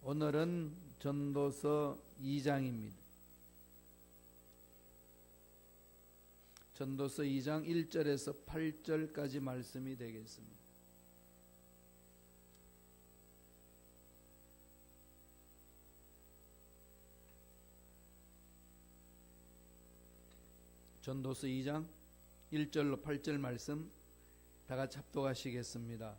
오늘은 전도서 2장입니다. 전도서 2장 1절에서 8절까지 말씀이 되겠습니다. 전도서 2장 1절로 8절 말씀 다 같이 합독하시겠습니다.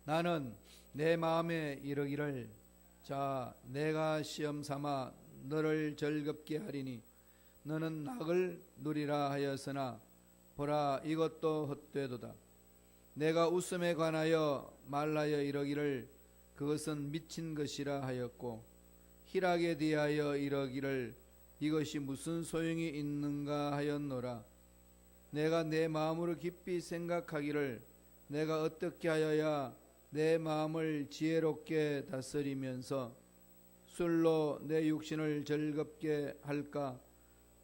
나는 내 마음에 이르기를 자 내가 시험 삼아 너를 즐겁게 하리니 너는 낙을 누리라 하였으나 보라 이것도 헛되도다. 내가 웃음에 관하여 말하여 이르기를 그것은 미친 것이라 하였고 희락에 대하여 이르기를 이것이 무슨 소용이 있는가 하였노라. 내가 내 마음으로 깊이 생각하기를 내가 어떻게 하여야 내 마음을 지혜롭게 다스리면서 술로 내 육신을 즐겁게 할까?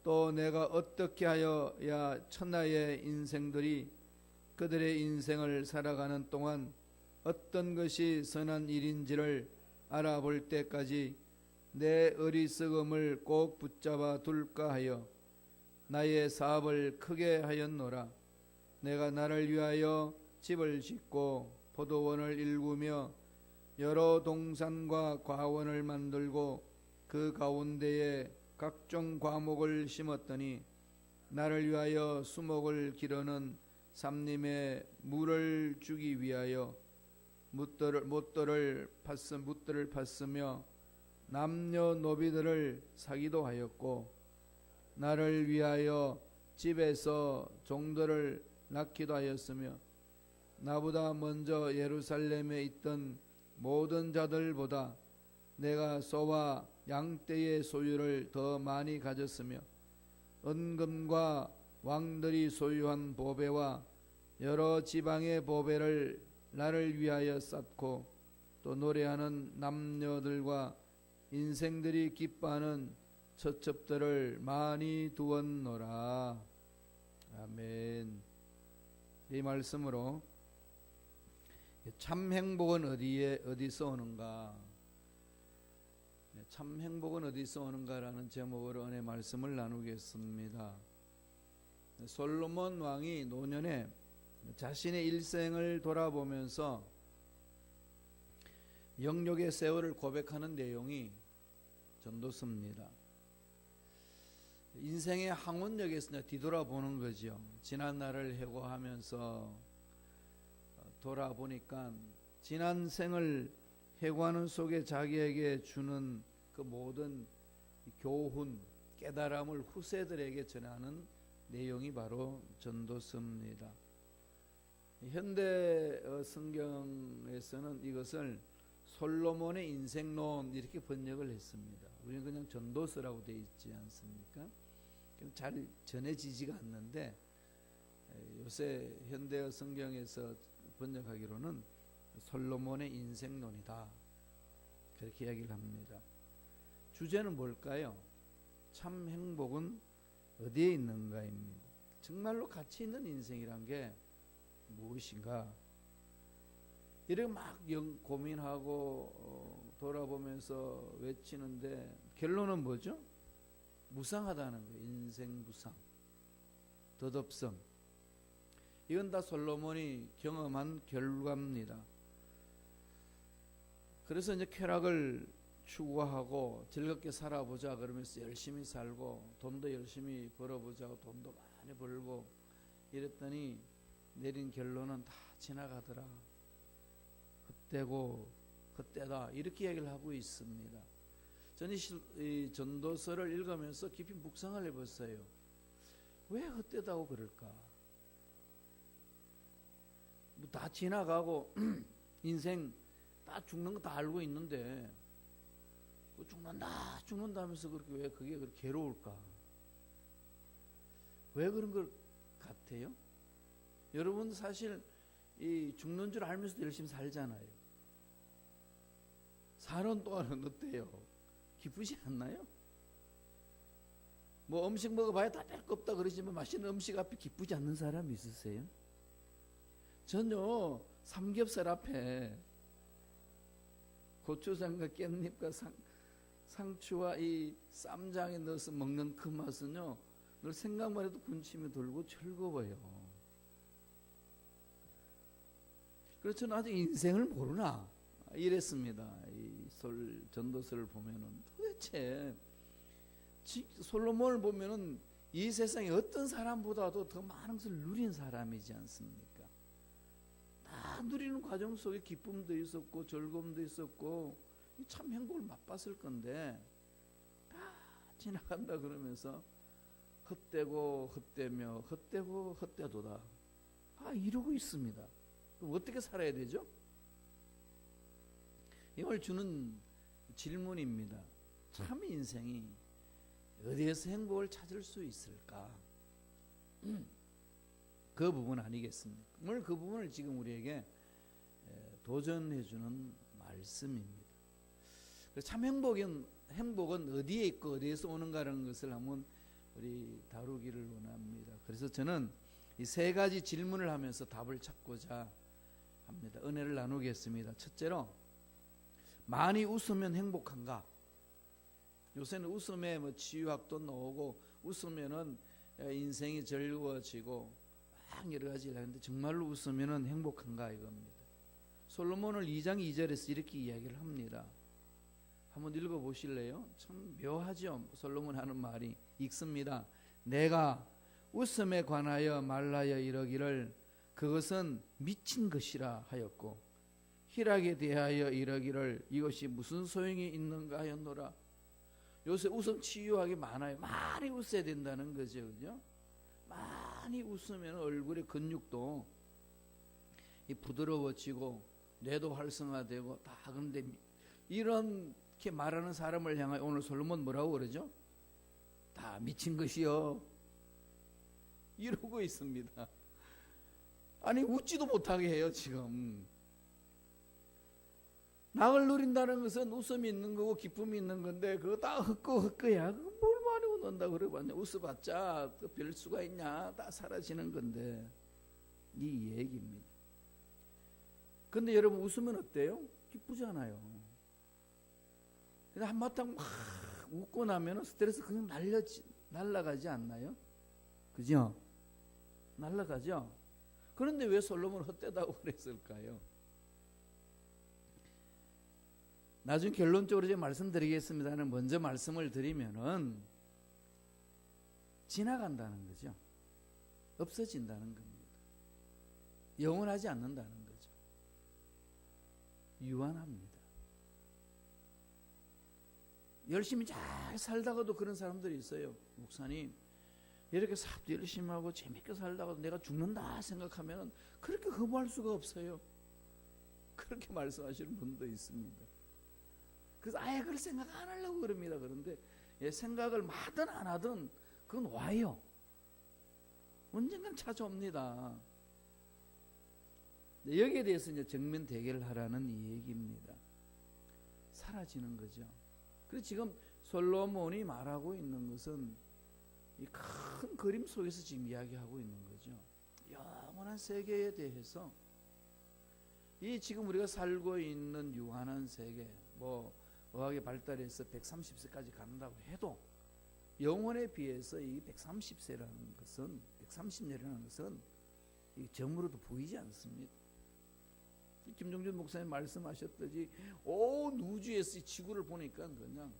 또 내가 어떻게 하여야 천하의 인생들이 그들의 인생을 살아가는 동안 어떤 것이 선한 일인지를 알아볼 때까지 내 어리석음을 꼭 붙잡아 둘까 하여 나의 사업을 크게 하였노라. 내가 나를 위하여 집을 짓고 포도원을 일구며 여러 동산과 과원을 만들고 그 가운데에 각종 과목을 심었더니 나를 위하여 수목을 기르는 삼림에 물을 주기 위하여 묻들을 팠으며 남녀노비들을 사기도 하였고 나를 위하여 집에서 종들을 낳기도 하였으며 나보다 먼저 예루살렘에 있던 모든 자들보다 내가 소와 양떼의 소유를 더 많이 가졌으며 은금과 왕들이 소유한 보배와 여러 지방의 보배를 나를 위하여 쌓고 또 노래하는 남녀들과 인생들이 기뻐하는 처첩들을 많이 두었노라. 아멘. 이 말씀으로 참 행복은 어디서 오는가? 참 행복은 어디서 오는가라는 제목으로 은혜 말씀을 나누겠습니다. 솔로몬 왕이 노년에 자신의 일생을 돌아보면서 영역의 세월을 고백하는 내용이 전도서입니다. 인생의 항원역에서 뒤돌아보는 거죠. 지난 날을 회고하면서 돌아보니까 지난 생을 회고하는 속에 자기에게 주는 그 모든 교훈, 깨달음을 후세들에게 전하는 내용이 바로 전도서입니다. 현대 성경에서는 이것을 솔로몬의 인생론 이렇게 번역을 했습니다. 우리는 그냥 전도서라고 되어 있지 않습니까? 잘 전해지지가 않는데 요새 현대 성경에서 번역하기로는 솔로몬의 인생론이다 그렇게 이야기를 합니다. 주제는 뭘까요? 참 행복은 어디에 있는가입니다. 정말로 가치 있는 인생이란 게 무엇인가? 이렇게 막 고민하고 돌아보면서 외치는데 결론은 뭐죠? 무상하다는 거예요. 인생 무상, 덧없음. 이건 다 솔로몬이 경험한 결과입니다. 그래서 이제 쾌락을 추구하고 즐겁게 살아보자 그러면서 열심히 살고 돈도 열심히 벌어보자고 돈도 많이 벌고 이랬더니 내린 결론은 다 지나가더라. 헛되다 이렇게 이야기를 하고 있습니다. 저는 이 전도서를 읽으면서 깊이 묵상을 해봤어요. 왜 헛되다고 그럴까? 뭐 다 지나가고 인생 다 죽는 거 다 알고 있는데 죽는다면서 왜 그게 그렇게 괴로울까? 왜 그런 것 같아요? 여러분 사실 이 죽는 줄 알면서도 열심히 살잖아요. 사는 동안은 어때요? 기쁘지 않나요? 뭐 음식 먹어봐야 다 별 거 없다 그러지만 맛있는 음식 앞에 기쁘지 않는 사람이 있으세요? 전요 삼겹살 앞에 고추장과 깻잎과 상추와 이 쌈장에 넣어서 먹는 그 맛은요, 늘 생각만 해도 군침이 돌고 즐거워요. 그래서 저는 아직 인생을 모르나 이랬습니다. 이 전도서를 보면은 도대체 솔로몬을 보면은 이 세상에 어떤 사람보다도 더 많은 것을 누린 사람이지 않습니까? 다 누리는 과정 속에 기쁨도 있었고 즐거움도 있었고 참 행복을 맛봤을 건데 다 지나간다 그러면서 헛되고 헛되며 헛되고 헛되도다 이러고 있습니다. 그럼 어떻게 살아야 되죠? 이걸 주는 질문입니다. 참 인생이 어디에서 행복을 찾을 수 있을까? 그 부분 아니겠습니까? 오늘 그 부분을 지금 우리에게 도전해 주는 말씀입니다. 참 행복은 어디에 있고 어디에서 오는가라는 것을 한번 우리 다루기를 원합니다. 그래서 저는 이 세 가지 질문을 하면서 답을 찾고자 합니다. 은혜를 나누겠습니다. 첫째로, 많이 웃으면 행복한가? 요새는 웃음에 치유학도 나오고 웃으면은 인생이 즐거워지고 막 여러 가지 하는데 정말로 웃으면은 행복한가 이겁니다. 솔로몬을 2장 2절에서 이렇게 이야기를 합니다. 한번 읽어보실래요? 참 묘하죠. 솔로몬 하는 말이 읽습니다. 내가 웃음에 관하여 말하여 이러기를 그것은 미친 것이라 하였고 희락에 대하여 이러기를 이것이 무슨 소용이 있는가 하였노라. 요새 웃음 치유하기 많아요. 많이 웃어야 된다는 거죠. 그죠? 많이 웃으면 얼굴의 근육도 부드러워지고 뇌도 활성화되고 다. 그런데 이렇게 말하는 사람을 향하여 오늘 솔로몬 뭐라고 그러죠? 다 미친 것이요 이러고 있습니다. 아니 웃지도 못하게 해요. 지금 낙을 누린다는 것은 웃음이 있는 거고 기쁨이 있는 건데 그거 다 헛거야. 뭘 많이 웃는다 그래봤냐. 웃어봤자 별 수가 있냐. 다 사라지는 건데 이 얘기입니다. 근데 여러분 웃으면 어때요? 기쁘잖아요. 근데 한바탕 막 웃고 나면 스트레스 그냥 날아가지 않나요? 그죠? 날아가죠? 그런데 왜 솔로몬 헛되다고 그랬을까요? 나중에 결론적으로 제가 말씀드리겠습니다는 먼저 말씀을 드리면은 지나간다는 거죠. 없어진다는 겁니다. 영원하지 않는다는 거죠. 유한합니다. 열심히 잘 살다가도 그런 사람들이 있어요. 목사님 이렇게 삽도 열심히 하고 재밌게 살다가도 내가 죽는다 생각하면 그렇게 허무할 수가 없어요. 그렇게 말씀하시는 분도 있습니다. 그래서 아예 그걸 생각 안 하려고 그럽니다. 그런데 생각을 하든 안 하든 그건 와요. 언젠간 찾아옵니다. 여기에 대해서 이제 정면 대결을 하라는 이 얘기입니다. 사라지는 거죠. 그래서 지금 솔로몬이 말하고 있는 것은 이 큰 그림 속에서 지금 이야기하고 있는 거죠. 영원한 세계에 대해서 이 지금 우리가 살고 있는 유한한 세계, 의학이 발달해서 130세까지 간다고 해도 영혼에 비해서 이 130세라는 것은 130년이라는 것은 점으로도 보이지 않습니다. 김종준 목사님 말씀하셨듯이 온 우주에서 지구를 보니까 그냥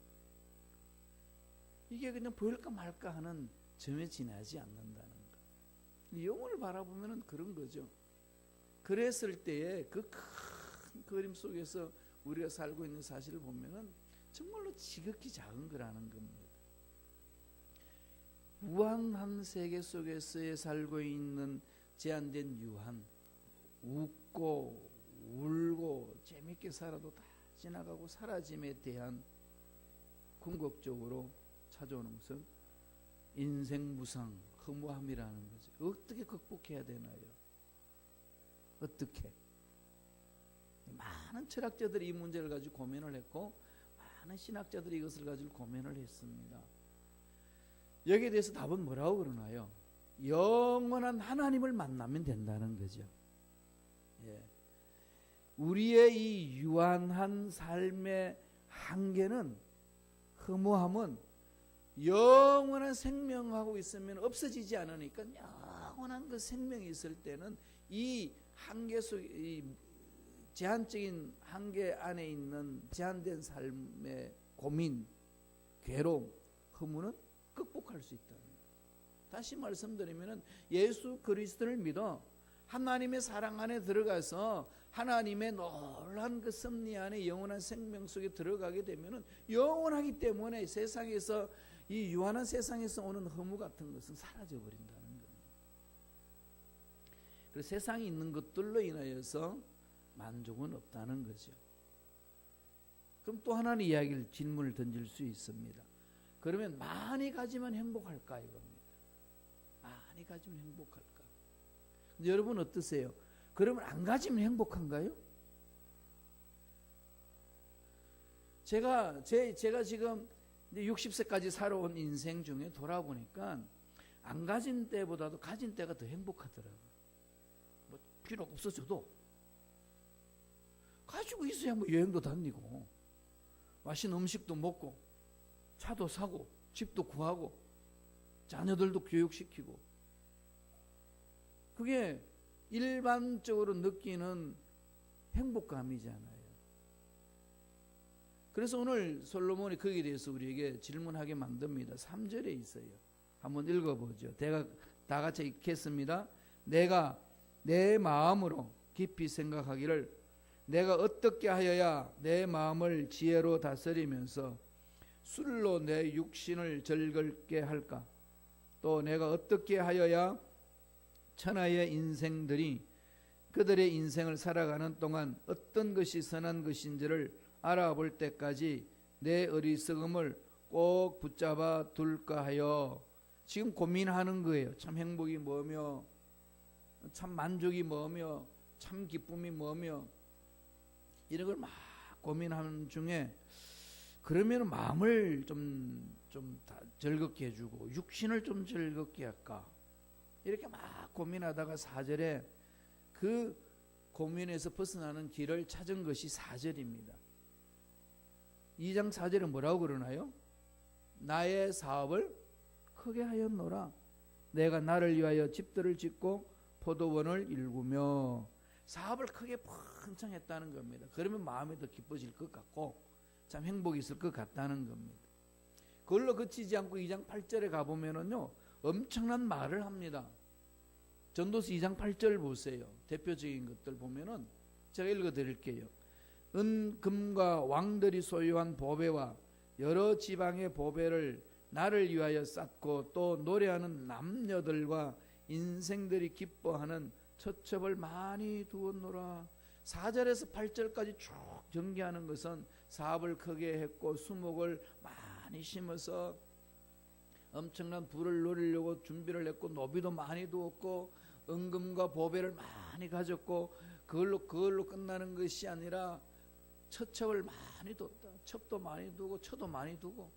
이게 그냥 보일까 말까 하는 점에 지나지 않는다는 것. 영혼을 바라보면 그런 거죠. 그랬을 때에 그 큰 그림 속에서 우리가 살고 있는 사실을 보면은 정말로 지극히 작은 거라는 겁니다. 무한한 세계 속에서 살고 있는 제한된 유한, 웃고 울고 재밌게 살아도 다 지나가고 사라짐에 대한 궁극적으로 찾아오는 것은 인생무상, 허무함이라는 거죠. 어떻게 극복해야 되나요? 어떻게? 많은 철학자들이 이 문제를 가지고 고민을 했고 많은 신학자들이 이것을 가지고 고민을 했습니다. 여기에 대해서 답은 뭐라고 그러나요? 영원한 하나님을 만나면 된다는 거죠. 우리의 이 유한한 삶의 한계는, 허무함은 영원한 생명하고 있으면 없어지지 않으니까, 영원한 그 생명이 있을 때는 이 한계 속, 이 제한적인 한계 안에 있는 제한된 삶의 고민, 괴로움, 허무는 극복할 수 있다. 다시 말씀드리면 예수 그리스도를 믿어 하나님의 사랑 안에 들어가서 하나님의 놀라운 그 섭리 안에 영원한 생명 속에 들어가게 되면 영원하기 때문에 세상에서, 이 유한한 세상에서 오는 허무 같은 것은 사라져 버린다는 겁니다. 그래서 세상에 있는 것들로 인하여서 만족은 없다는 거죠. 그럼 또 하나는 이야기를, 질문을 던질 수 있습니다. 그러면 많이 가지면 행복할까 이겁니다. 많이 가지면 행복할까? 근데 여러분 어떠세요? 그러면 안 가지면 행복한가요? 제가 지금 60세까지 살아온 인생 중에 돌아보니까 안 가진 때보다도 가진 때가 더 행복하더라고요. 뭐 비록 없어져도 가지고 있어야 뭐 여행도 다니고 맛있는 음식도 먹고 차도 사고 집도 구하고 자녀들도 교육시키고, 그게 일반적으로 느끼는 행복감이잖아요. 그래서 오늘 솔로몬이 거기에 대해서 우리에게 질문하게 만듭니다. 3절에 있어요. 한번 읽어보죠. 다 같이 읽겠습니다. 내가 내 마음으로 깊이 생각하기를, 내가 어떻게 하여야 내 마음을 지혜로 다스리면서 술로 내 육신을 즐겁게 할까? 또 내가 어떻게 하여야 천하의 인생들이 그들의 인생을 살아가는 동안 어떤 것이 선한 것인지를 알아볼 때까지 내 어리석음을 꼭 붙잡아 둘까 하여 지금 고민하는 거예요. 참 행복이 뭐며, 참 만족이 뭐며, 참 기쁨이 뭐며, 이런 걸 막 고민하는 중에, 그러면 마음을 좀 즐겁게 해주고 육신을 좀 즐겁게 할까, 이렇게 막 고민하다가 4절에 그 고민에서 벗어나는 길을 찾은 것이 4절입니다. 2장 4절에 뭐라고 그러나요? 나의 사업을 크게 하였노라. 내가 나를 위하여 집들을 짓고 포도원을 일구며. 사업을 크게 번창했다는 겁니다. 그러면 마음이 더 기뻐질 것 같고 참 행복이 있을 것 같다는 겁니다. 그걸로 그치지 않고 2장 8절에 가보면은요, 엄청난 말을 합니다. 전도서 2장 8절 보세요. 대표적인 것들 보면은 제가 읽어드릴게요. 은, 금과 왕들이 소유한 보배와 여러 지방의 보배를 나를 위하여 쌓고, 또 노래하는 남녀들과 인생들이 기뻐하는 처첩을 많이 두었노라. 4절에서 8절까지 쭉 전개하는 것은 사업을 크게 했고 수목을 많이 심어서 엄청난 부를 누리려고 준비를 했고 노비도 많이 두었고 은금과 보배를 많이 가졌고, 그걸로 끝나는 것이 아니라 처첩을 많이 뒀다. 첩도 많이 두고 처도 많이 두고.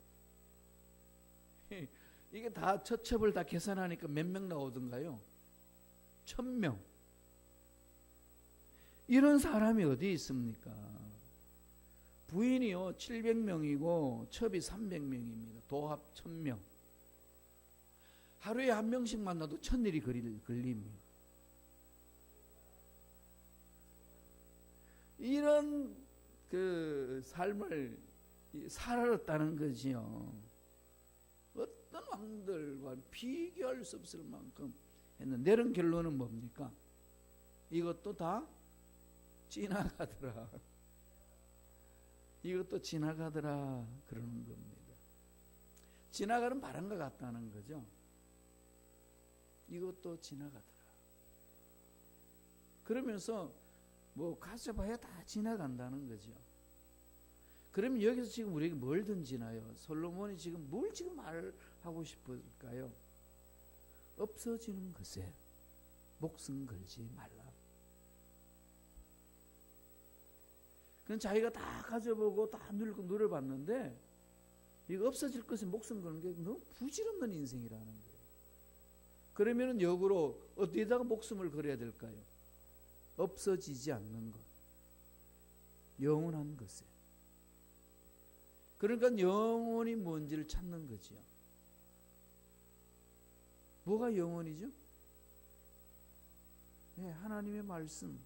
이게 다 처첩을 다 계산하니까 몇 명 나오던가요? 1000명. 이런 사람이 어디 있습니까? 부인이요 700명이고 첩이 300명입니다. 도합 1000명. 하루에 한 명씩 만나도 1000일이 걸립니다. 이런 그 삶을 살았다는 거지요. 어떤 왕들과 비교할 수 없을 만큼 했는데, 내린 결론은 뭡니까? 이것도 다 지나가더라. 이것도 지나가더라 그러는 겁니다. 지나가는 바람과 같다는 거죠. 이것도 지나가더라. 그러면서 뭐 가져봐야 다 지나간다는 거죠. 그러면 여기서 지금 우리에게 뭘 던지나요? 솔로몬이 지금 뭘 지금 말하고 싶을까요? 없어지는 것에 목숨 걸지 말라. 그건 자기가 다 가져보고 다 누려봤는데 이거 없어질 것에 목숨 거는 게 너무 부질없는 인생이라는 거예요. 그러면은 역으로 어디에다가 목숨을 걸어야 될까요? 없어지지 않는 것. 영원한 것에. 그러니까 영원이 뭔지를 찾는 거지요. 뭐가 영원이죠? 네, 하나님의 말씀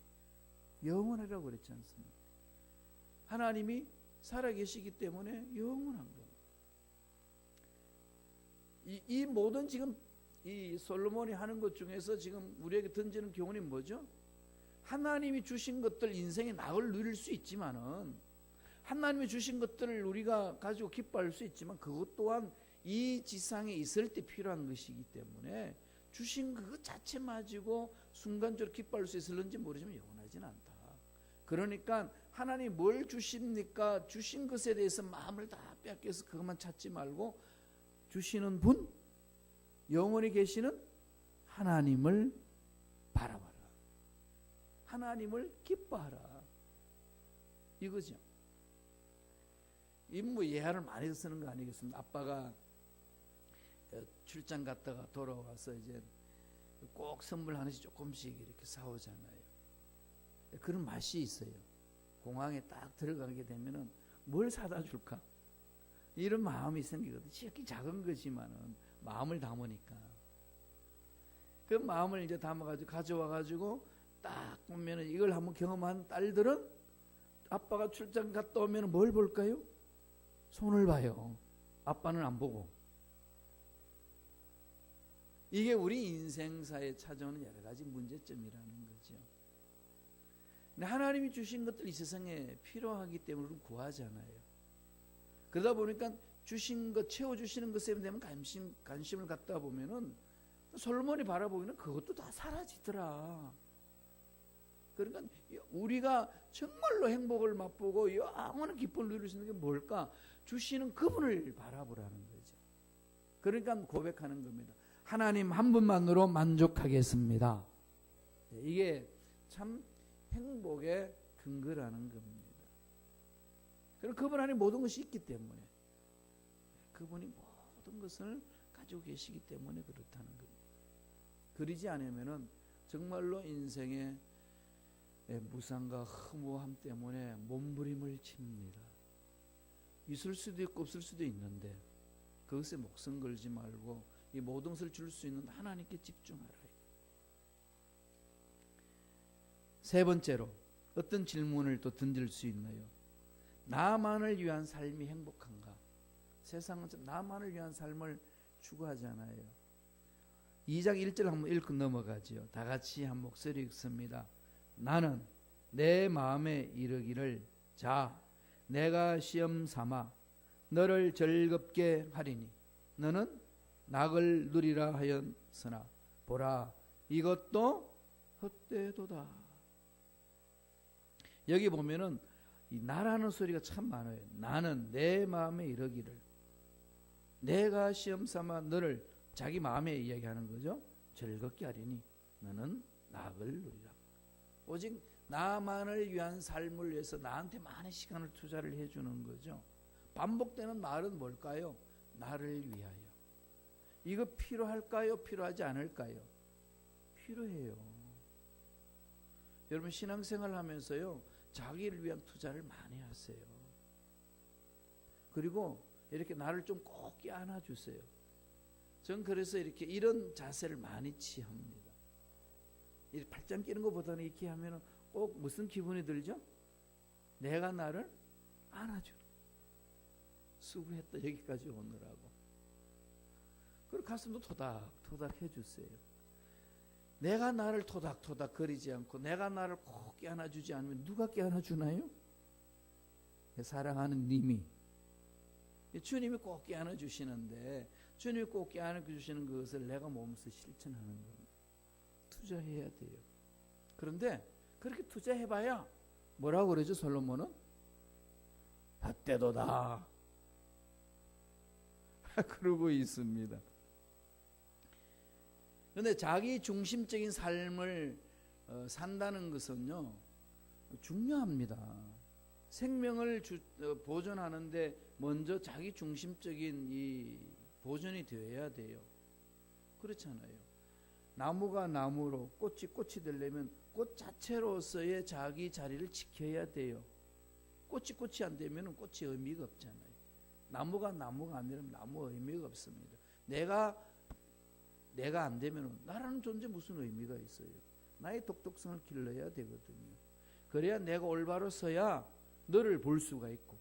영원하라고 그랬지 않습니까? 하나님이 살아계시기 때문에 영원한 겁니다. 이 모든 지금 이 솔로몬이 하는 것 중에서 지금 우리에게 던지는 교훈이 뭐죠? 하나님이 주신 것들 인생의 낙을 누릴 수 있지만은, 하나님이 주신 것들을 우리가 가지고 기뻐할 수 있지만, 그것 또한 이 지상에 있을 때 필요한 것이기 때문에 주신 그것 자체만 가지고 순간적으로 기뻐할 수 있을는지 모르지만 영원하지는 않다. 그러니까 하나님이 뭘 주십니까? 주신 것에 대해서 마음을 다 빼앗겨서 그것만 찾지 말고, 주시는 분, 영원히 계시는 하나님을 바라봐라. 하나님을 기뻐하라. 이거죠. 이 뭐 예화를 많이 쓰는 거 아니겠습니까? 아빠가 출장 갔다가 돌아와서 이제 꼭 선물 하나씩 조금씩 이렇게 사오잖아요. 그런 맛이 있어요. 공항에 딱 들어가게 되면은 뭘 사다 줄까? 이런 마음이 생기거든요. 이렇게 작은 거지만은 마음을 담으니까. 그 마음을 이제 담아가지고 가져와가지고 딱 보면은 이걸 한번 경험한 딸들은 아빠가 출장 갔다 오면은 뭘 볼까요? 손을 봐요. 아빠는 안 보고. 이게 우리 인생사에 찾아오는 여러 가지 문제점이라는 거죠. 근데 하나님이 주신 것들 이 세상에 필요하기 때문에 우리는 구하잖아요. 그러다 보니까 주신 것, 채워주시는 것에 대한 관심을 갖다 보면은 솔로몬이 바라보기는 그것도 다 사라지더라. 그러니까 우리가 정말로 행복을 맛보고 영원한 기쁨을 누릴 수 있는 게 뭘까? 주시는 그분을 바라보라는 거죠. 그러니까 고백하는 겁니다. 하나님 한 분만으로 만족하겠습니다. 이게 참 행복의 근거라는 겁니다. 그럼 그분 안에 모든 것이 있기 때문에, 그분이 모든 것을 가지고 계시기 때문에 그렇다는 겁니다. 그러지 않으면은 정말로 인생의 무상과 허무함 때문에 몸부림을 칩니다. 있을 수도 있고 없을 수도 있는데 그것에 목숨 걸지 말고 이 모든 것을 줄 수 있는 하나님께 집중하라. 세 번째로 어떤 질문을 또 던질 수 있나요? 나만을 위한 삶이 행복한가? 세상은 나만을 위한 삶을 추구하잖아요. 2장 1절 한번 읽고 넘어가지요. 다 같이 한 목소리 읽습니다. 나는 내 마음에 이르기를, 자, 내가 시험 삼아 너를 즐겁게 하리니 너는 낙을 누리라 하였으나 보라, 이것도 헛되도다. 여기 보면은 이 나라는 소리가 참 많아요. 나는 내 마음에 이르기를, 내가 시험 삼아 너를, 자기 마음에 이야기하는 거죠. 즐겁게 하리니 너는 낙을 누리라. 오직 나만을 위한 삶을 위해서 나한테 많은 시간을 투자를 해주는 거죠. 반복되는 말은 뭘까요? 나를 위하여. 이거 필요할까요? 필요하지 않을까요? 필요해요. 여러분 신앙생활 하면서요, 자기를 위한 투자를 많이 하세요. 그리고 이렇게 나를 좀 꼭 껴안아 주세요. 전 그래서 이렇게 이런 자세를 많이 취합니다. 이 팔짱 끼는 것보다는 이렇게 하면 꼭 무슨 기분이 들죠? 내가 나를 안아주는, 수고했다 여기까지 오느라고. 그리고 가슴도 토닥토닥 해주세요. 내가 나를 토닥토닥 거리지 않고 내가 나를 꼭 껴안아주지 않으면 누가 껴안아주나요? 사랑하는 님이, 주님이 꼭 껴안아주시는데, 주님이 꼭 껴안아주시는 것을 내가 몸소 실천하는 겁니다. 투자해야 돼요. 그런데 그렇게 투자해봐야 뭐라고 그러죠? 솔로몬은 헛되도다 그러고 있습니다. 그런데 자기 중심적인 삶을 산다는 것은요, 중요합니다. 생명을 보존하는데 먼저 자기 중심적인 이 보존이 되어야 돼요. 그렇잖아요. 나무가 나무로, 꽃이 꽃이 되려면 꽃 자체로서의 자기 자리를 지켜야 돼요. 꽃이 안 되면 꽃이 의미가 없잖아요. 나무가 아니라 나무 의미가 없습니다. 내가 안 되면 나라는 존재 무슨 의미가 있어요? 나의 독특성을 길러야 되거든요. 그래야 내가 올바로 서야 너를 볼 수가 있고,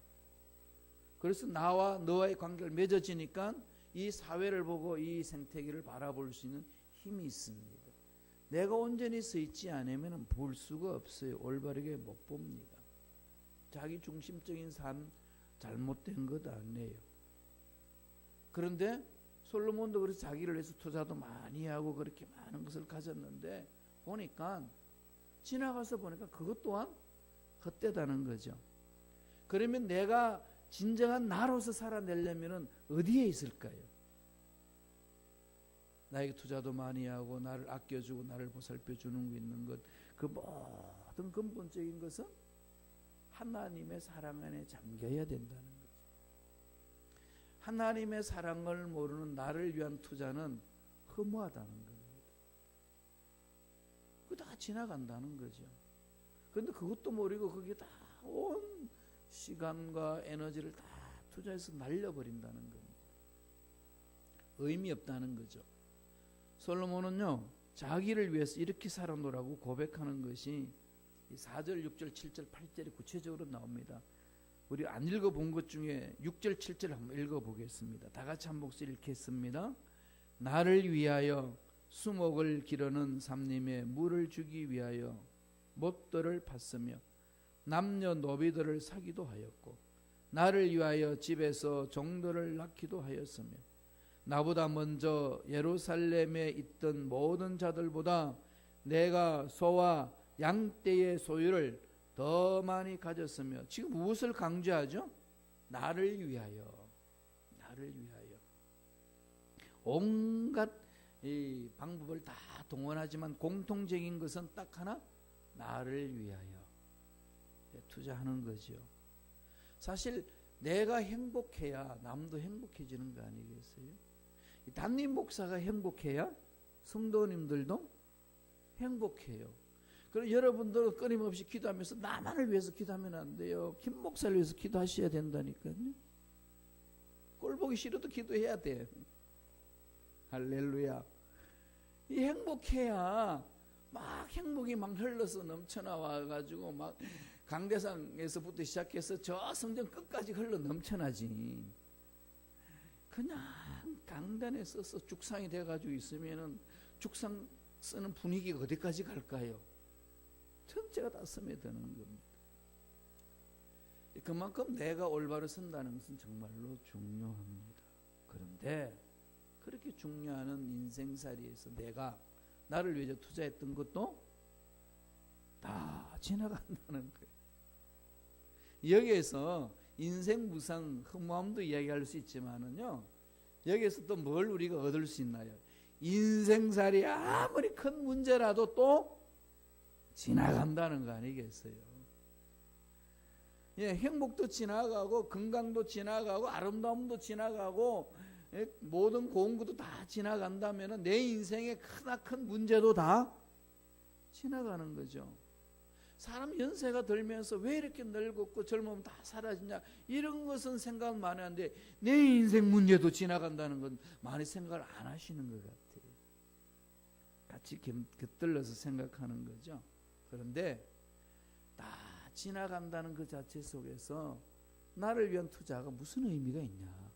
그래서 나와 너와의 관계를 맺어지니까 이 사회를 보고 이 생태계를 바라볼 수 있는 힘이 있습니다. 내가 온전히 서 있지 않으면 볼 수가 없어요. 올바르게 못 봅니다. 자기 중심적인 삶 잘못된 것 아니에요. 그런데 솔로몬도 그래서 자기를 위해서 투자도 많이 하고 그렇게 많은 것을 가졌는데 보니까 지나가서 보니까 그것 또한 헛되다는 거죠. 그러면 내가 진정한 나로서 살아내려면 어디에 있을까요? 나에게 투자도 많이 하고 나를 아껴주고 나를 보살펴주는 거 있는 것, 그 모든 근본적인 것은 하나님의 사랑 안에 잠겨야 된다는 거죠. 하나님의 사랑을 모르는 나를 위한 투자는 허무하다는 겁니다. 그거 다 지나간다는 거죠. 그런데 그것도 모르고 거기에 다 온 시간과 에너지를 다 투자해서 날려버린다는 겁니다. 의미 없다는 거죠. 솔로몬은요, 자기를 위해서 이렇게 살아노라고 고백하는 것이 4절, 6절, 7절, 8절이 구체적으로 나옵니다. 우리 안 읽어본 것 중에 6절, 7절 한번 읽어보겠습니다. 다 같이 한 목소리 읽겠습니다. 나를 위하여 수목을 기르는 삼림에 물을 주기 위하여 못들을 팠으며 남녀노비들을 사기도 하였고 나를 위하여 집에서 종들을 낳기도 하였으며 나보다 먼저 예루살렘에 있던 모든 자들보다 내가 소와 양떼의 소유를 더 많이 가졌으며, 지금 무엇을 강조하죠? 나를 위하여. 온갖 이 방법을 다 동원하지만 공통적인 것은 딱 하나, 나를 위하여 투자하는 거죠. 사실 내가 행복해야 남도 행복해지는 거 아니겠어요? 담임 목사가 행복해야 성도님들도 행복해요. 그럼 여러분들은 끊임없이 기도하면서 나만을 위해서 기도하면 안 돼요. 김 목사를 위해서 기도하셔야 된다니까요. 꼴 보기 싫어도 기도해야 돼. 할렐루야. 이 행복해야 막 행복이 막 흘러서 넘쳐나와 가지고 막 강대상에서부터 시작해서 저 성전 끝까지 흘러 넘쳐나지. 그냥 강단에 써서 죽상이 돼가지고 있으면은 죽상 쓰는 분위기가 어디까지 갈까요? 전체가 다 스며드는 겁니다. 그만큼 내가 올바로 선다는 것은 정말로 중요합니다. 그런데 그렇게 중요한 인생살이에서 내가 나를 위해서 투자했던 것도 다 지나간다는 거예요. 여기에서 인생 무상 허무함도 이야기할 수 있지만은요, 여기에서 또 뭘 우리가 얻을 수 있나요? 인생살이 아무리 큰 문제라도 또 지나간다는 거 아니겠어요? 예, 행복도 지나가고 건강도 지나가고 아름다움도 지나가고 모든 고운 것도 다 지나간다면 내 인생의 크나큰 문제도 다 지나가는 거죠. 사람 연세가 들면서 왜 이렇게 늙었고 젊으면 다 사라지냐, 이런 것은 생각 많이 하는데 내 인생 문제도 지나간다는 건 많이 생각을 안 하시는 것 같아요. 같이 곁들여서 생각하는 거죠. 그런데 다 지나간다는 그 자체 속에서 나를 위한 투자가 무슨 의미가 있냐,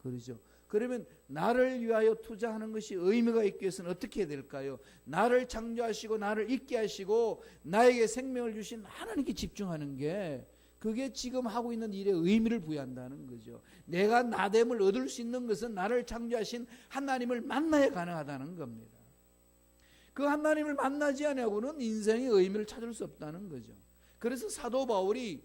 그러죠. 그러면 나를 위하여 투자하는 것이 의미가 있기 위해서는 어떻게 해야 될까요? 나를 창조하시고 나를 있게 하시고 나에게 생명을 주신 하나님께 집중하는 게, 그게 지금 하고 있는 일에 의미를 부여한다는 거죠. 내가 나됨을 얻을 수 있는 것은 나를 창조하신 하나님을 만나야 가능하다는 겁니다. 그 하나님을 만나지 않고는 인생의 의미를 찾을 수 없다는 거죠. 그래서 사도 바울이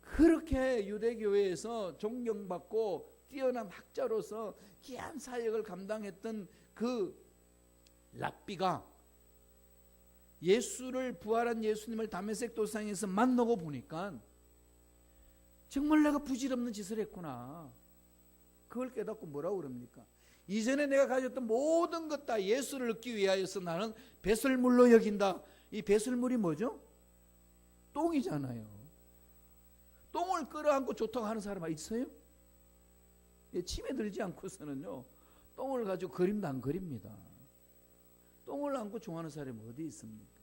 그렇게 유대교회에서 존경받고 뛰어난 학자로서 귀한 사역을 감당했던 그 랍비가 예수를, 부활한 예수님을 다메섹 도상에서 만나고 보니까 정말 내가 부질없는 짓을 했구나. 그걸 깨닫고 뭐라고 그럽니까? 이전에 내가 가졌던 모든 것 다 예수를 얻기 위하여서 나는 배설물로 여긴다. 이 배설물이 뭐죠? 똥이잖아요. 똥을 끌어안고 좋다고 하는 사람 있어요? 예, 침에 들지 않고서는요 똥을 가지고 그림도 안 그립니다. 똥을 안고 좋아하는 사람이 어디 있습니까?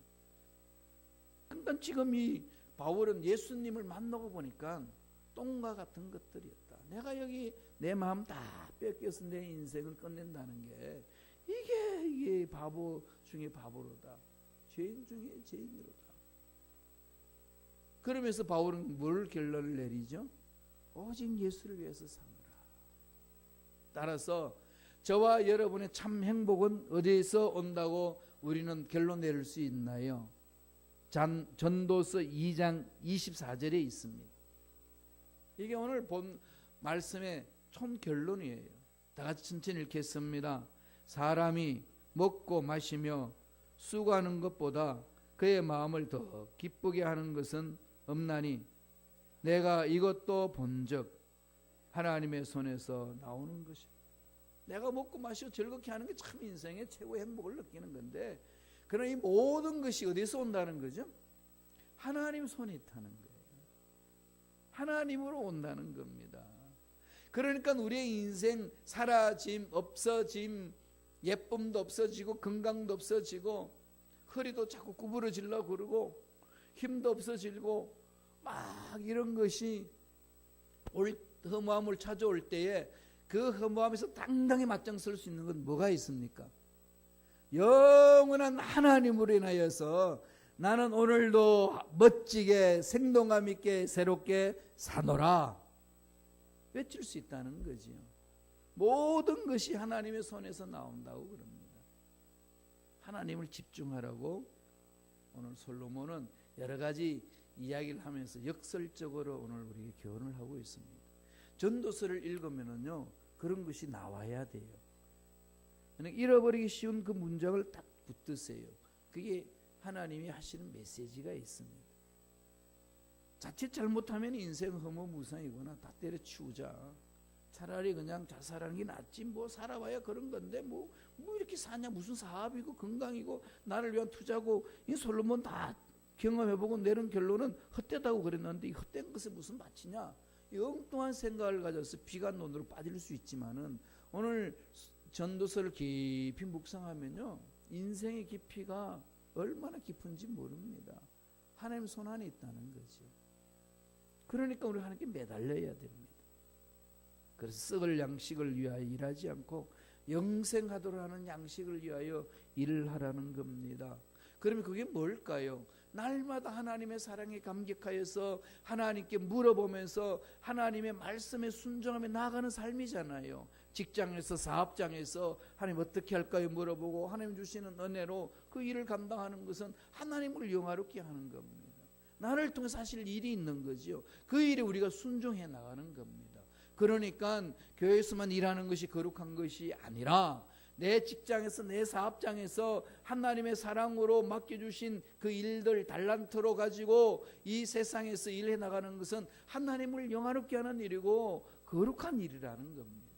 한번 지금 이 바울은 예수님을 만나고 보니까 똥과 같은 것들이었다. 내가 여기 내 마음 다 뺏겨서 내 인생을 끝낸다는 게 이게 바보 중에 바보로다. 죄인 중에 죄인이로다. 그러면서 바울은 뭘 결론을 내리죠? 오직 예수를 위해서 사노라. 따라서 저와 여러분의 참 행복은 어디에서 온다고 우리는 결론 내릴 수 있나요? 전도서 2장 24절에 있습니다. 이게 오늘 본 말씀의 총 결론이에요. 다 같이 천천히 읽겠습니다. 사람이 먹고 마시며 수고하는 것보다 그의 마음을 더 기쁘게 하는 것은 없나니 내가 이것도 본즉 하나님의 손에서 나오는 것이. 내가 먹고 마시고 즐겁게 하는 게 참 인생의 최고의 행복을 느끼는 건데, 그러나 이 모든 것이 어디서 온다는 거죠? 하나님 손에 있다는 거예요. 하나님으로 온다는 겁니다. 그러니까 우리의 인생 사라짐, 없어짐, 예쁨도 없어지고 건강도 없어지고 허리도 자꾸 구부러지려고 그러고 힘도 없어지고 막 이런 것이 허무함을 찾아올 때에 그 허무함에서 당당히 맞짱 설 수 있는 건 뭐가 있습니까? 영원한 하나님으로 인하여서 나는 오늘도 멋지게 생동감 있게 새롭게 사노라 외칠 수 있다는 거지요. 모든 것이 하나님의 손에서 나온다고 그럽니다. 하나님을 집중하라고 오늘 솔로몬은 여러 가지 이야기를 하면서 역설적으로 오늘 우리에게 교훈을 하고 있습니다. 전도서를 읽으면은요 그런 것이 나와야 돼요. 잃어버리기 쉬운 그 문장을 딱 붙드세요. 그게 하나님이 하시는 메시지가 있습니다. 자칫 잘못하면 인생 허무무상이구나, 다 때려치우자, 차라리 그냥 자살하는 게 낫지, 뭐 살아봐야 그런 건데 뭐 이렇게 사냐, 무슨 사업이고 건강이고 나를 위한 투자고. 이 솔로몬 다 경험해보고 내린 결론은 헛되다고 그랬는데 이 헛된 것에 무슨 가치냐, 이 엉뚱한 생각을 가져서 비관론으로 빠질 수 있지만은 오늘 전도서를 깊이 묵상하면요 인생의 깊이가 얼마나 깊은지 모릅니다. 하나님 손 안에 있다는 거죠. 그러니까 우리 하나님께 매달려야 됩니다. 그래서 썩을 양식을 위하여 일하지 않고 영생하도록 하는 양식을 위하여 일을 하라는 겁니다. 그러면 그게 뭘까요? 날마다 하나님의 사랑에 감격하여서 하나님께 물어보면서 하나님의 말씀에 순종하며 나아가는 삶이잖아요. 직장에서 사업장에서 하나님 어떻게 할까요 물어보고 하나님 주시는 은혜로 그 일을 감당하는 것은 하나님을 영화롭게 하는 겁니다. 나를 통해 사실 일이 있는 거죠. 그 일에 우리가 순종해 나가는 겁니다. 그러니까 교회에서만 일하는 것이 거룩한 것이 아니라 내 직장에서 내 사업장에서 하나님의 사랑으로 맡겨주신 그 일들 달란트로 가지고 이 세상에서 일해 나가는 것은 하나님을 영화롭게 하는 일이고 거룩한 일이라는 겁니다.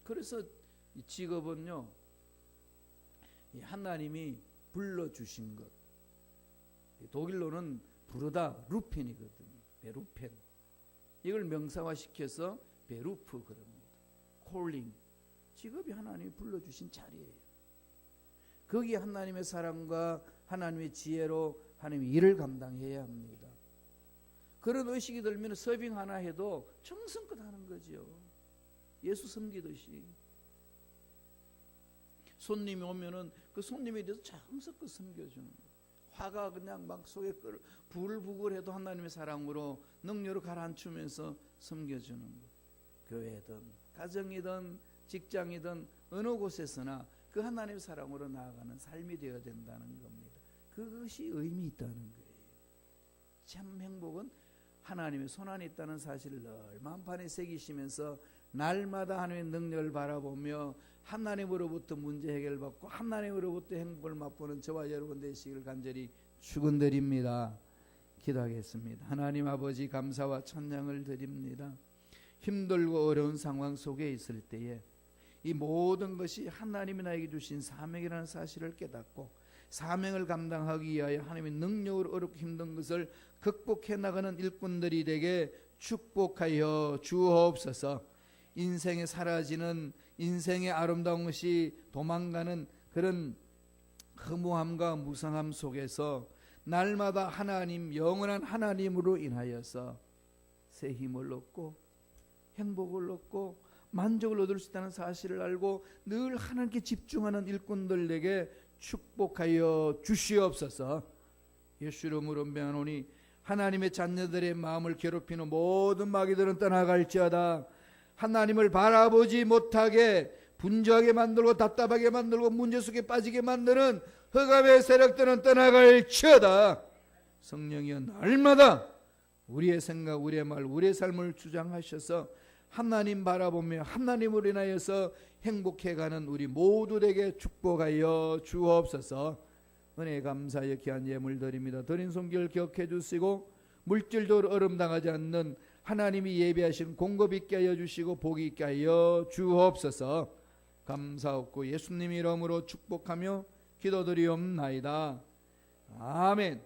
그래서 이 직업은요 하나님이 불러주신 것, 독일로는 부르다 루펜이거든요. 베루펜, 이걸 명사화시켜서 베루프 그럽니다. 콜링, 직업이 하나님이 불러주신 자리예요. 거기에 하나님의 사랑과 하나님의 지혜로 하나님의 일을 감당해야 합니다. 그런 의식이 들면 서빙 하나 해도 정성껏 하는 거죠. 예수 섬기듯이. 손님이 오면은 그 손님에 대해서 정성껏 섬겨주는 거예요. 화가 그냥 막 속에 부글부글해도 하나님의 사랑으로 능력으로 가라앉히면서 섬겨주는 것. 교회든 가정이든 직장이든 어느 곳에서나 그 하나님의 사랑으로 나아가는 삶이 되어야 된다는 겁니다. 그것이 의미 있다는 거예요. 참 행복은 하나님의 손안에 있다는 사실을 늘 마음판에 새기시면서 날마다 하나님의 능력을 바라보며 하나님으로부터 문제 해결받고 하나님으로부터 행복을 맛보는 저와 여러분 되시기를 간절히 축원드립니다. 기도하겠습니다. 하나님 아버지, 감사와 찬양을 드립니다. 힘들고 어려운 상황 속에 있을 때에 이 모든 것이 하나님이 나에게 주신 사명이라는 사실을 깨닫고 사명을 감당하기 위하여 하나님의 능력으로 어렵고 힘든 것을 극복해 나가는 일꾼들이 되게 축복하여 주옵소서. 인생에 사라지는 인생의 아름다운 것이 도망가는 그런 허무함과 무상함 속에서 날마다 하나님, 영원한 하나님으로 인하여서 새 힘을 얻고 행복을 얻고 만족을 얻을 수 있다는 사실을 알고 늘 하나님께 집중하는 일꾼들에게 축복하여 주시옵소서. 예수 이름으로 명하노니 하나님의 자녀들의 마음을 괴롭히는 모든 마귀들은 떠나갈지어다. 하나님을 바라보지 못하게 분주하게 만들고 답답하게 만들고 문제 속에 빠지게 만드는 흑암의 세력들은 떠나갈지어다. 성령이여 날마다 우리의 생각, 우리의 말, 우리의 삶을 주장하셔서 하나님 바라보며 하나님으로 인하여서 행복해가는 우리 모두에게 축복하여 주옵소서. 은혜 감사하여 귀한 예물 드립니다. 드린 손길 기억해 주시고 물질적으로 어려움당하지 않는 하나님이 예비하신 공급 있게 하여 주시고 복이 있게 하여 주옵소서. 감사하고 예수님 이름으로 축복하며 기도드리옵나이다. 아멘.